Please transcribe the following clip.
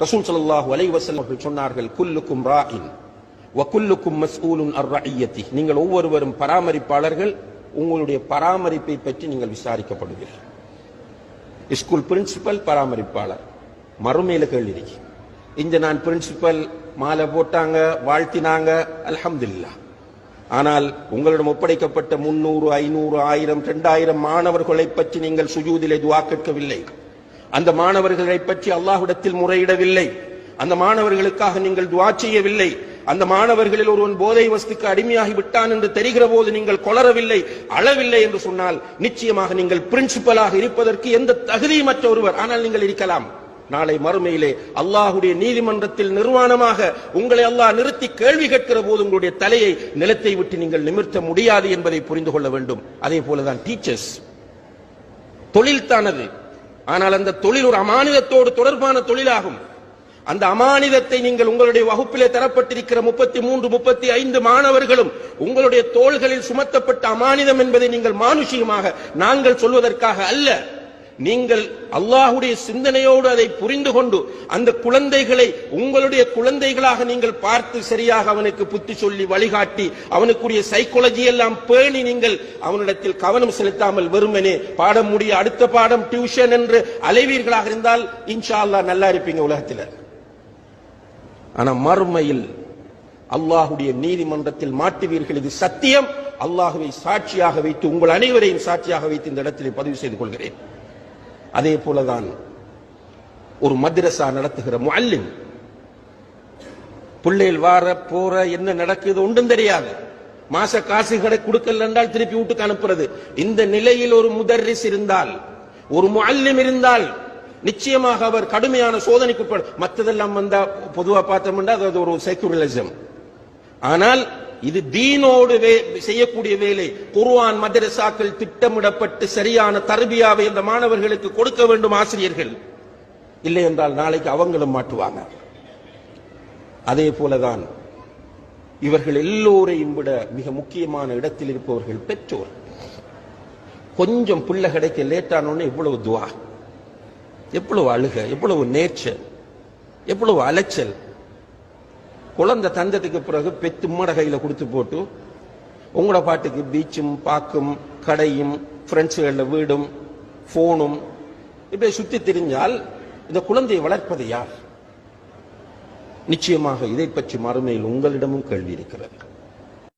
ரசூல் ஸல்லல்லாஹு அலைஹி வஸல்லம் சொன்னார்கள், குல்லுக்கும் ராஇன் வ குல்லுக்கும் மஸ்ஊலுன் அர் ரஇய்யதி. நீங்கள் ஒவ்வொருவரும் பராமரிப்பாளர்கள், உங்களுடைய பராமரிப்பை பற்றி நீங்கள் விசாரிக்கப்படுவீர்கள். ஸ்கூல் பிரின்சிபல் பராமரிப்பாளர், மறுமையில கேள்வி இருக்கு. இங்க நான் பிரின்சிபல் மாலை போட்டாங்க, வாழ்த்தினாங்க, அல்ஹம்துலில்லாஹ். ஆனால் உங்களிடம் ஒப்படைக்கப்பட்ட 300, 500, 1000, 2000 மாணவர்களை பற்றி நீங்கள் சுஜூதிலே துஆ கேட்கவில்லை. அந்த மாணவர்களை பற்றி அல்லாஹ்விடத்தில் முறையிடவில்லை. அந்த மாணவர்களுக்காக நீங்கள் துஆ செய்யவில்லை. அந்த மாணவர்களில் ஒருவன் போதை வஸ்துக்கு அடிமையாகி விட்டான் என்று தெரிகிற போது நீங்கள் கொளரவில்லை, அழவில்லை என்று சொன்னால் நிச்சயமாக நீங்கள் பிரின்சிபலாக இருப்பதற்கு எந்த தகுதியமற்ற ஒருவர். ஆனால் நீங்கள் இருக்கலாம். நாளை மறுமையிலே அல்லாஹ்வுடைய நீதிமன்றத்தில் நிர்வாணமாக உங்களை அல்லாஹ் நிறுத்தி கேள்வி கேட்கிற போது உங்களுடைய தலையை நிலத்தை விட்டு நீங்கள் நிமிர்த்த முடியாது என்பதை புரிந்து கொள்ள வேண்டும். அதே போலதான் டீச்சர்ஸ், தொழில் தானது. ஆனால் அந்த தொழில் ஒரு அமானிதத்தோடு தொடர்பான தொழிலாகும். அந்த அமானிதத்தை நீங்கள் உங்களுடைய வகுப்பிலே தரப்பட்டிருக்கிற 33, 35 மாணவர்களும் உங்களுடைய தோள்களில் சுமத்தப்பட்ட அமானிதம் என்பதை நீங்கள் மானுஷிகமாக நாங்கள் சொல்வதற்காக அல்ல, நீங்கள் அல்லாஹ்வுடைய சிந்தனையோடு அதை புரிந்து கொண்டு அந்த குழந்தைகளை உங்களுடைய குழந்தைகளாக நீங்கள் பார்த்து சரியாக அவனுக்கு புத்தி சொல்லி வழிகாட்டி அவனுக்குரிய சைக்காலஜி எல்லாம் பேணி நீங்கள் அவனிடத்தில் கவனம் செலுத்தாமல் வெறுமனே பாடம் முடிய அடுத்த பாடம் டியூஷன் என்று அலைவீர்களாக இருந்தால் இன்ஷா அல்லாஹ் நல்லா இருப்பீங்க உலகத்தில். ஆனா மறுமையில் அல்லாஹ்வுடைய நீதிமன்றத்தில் மாட்டுவீர்கள். இது சத்தியம். அல்லாஹ்வை சாட்சியாக வைத்து உங்கள் அனைவரையும் சாட்சியாக வைத்து இந்த இடத்திலே பதிவு செய்து கொள்கிறேன். அதே போலதான் ஒரு மദ്രസா நடத்துகிற முஅல்லிம், பிள்ளைகள் வார போற என்ன நடக்குது ஒன்றும் தெரியாது, மாச காசு கொடுக்கல என்றால் திருப்பி வீட்டுக்கு அனுப்புறது. இந்த நிலையில் ஒரு முதர்ரிஸ் இருந்தால், ஒரு முஅல்லிம் இருந்தால் நிச்சயமாக அவர் கடுமையான சோதனைக்கு. மற்றதெல்லாம் வந்தா பொதுவா பார்த்தோம்னா அது ஒரு செக்குலரிசம். ஆனால் இது தீனோடு செய்யக்கூடிய வேலை. குர்ஆன் மதரசாக்கள் திட்டமிடப்பட்டு சரியான தர்பியாவை அந்த மாணவர்களுக்கு கொடுக்க வேண்டும் ஆசிரியர்கள். இல்லை என்றால் நாளைக்கு அவங்களும் மாட்டுவாங்க. அதே போலதான் இவர்கள் எல்லோரையும் விட மிக முக்கியமான இடத்தில் இருப்பவர்கள் பெற்றோர். கொஞ்சம் புள்ள கிடைக்க லேட்டானோன்னு எவ்வளவு துஆ, எவ்வளவு அழுக, எவ்வளவு நேர்ச்சல், எவ்வளவு அலைச்சல். குழந்தை தந்ததுக்கு பிறகு பெத்து உம்மட கையில கொடுத்து போட்டு உங்களோட பாட்டுக்கு பீச்சும் பாக்கும் கடையும் ஃப்ரெண்ட்ஸுகள வீடும் போனும் இப்படி சுத்தி திரிஞ்சால் இந்த குழந்தையை வளர்ப்பது யார்? நிச்சயமாக இதை பற்றி மறுமையில் உங்களிடமும் கேள்வி இருக்கிறது.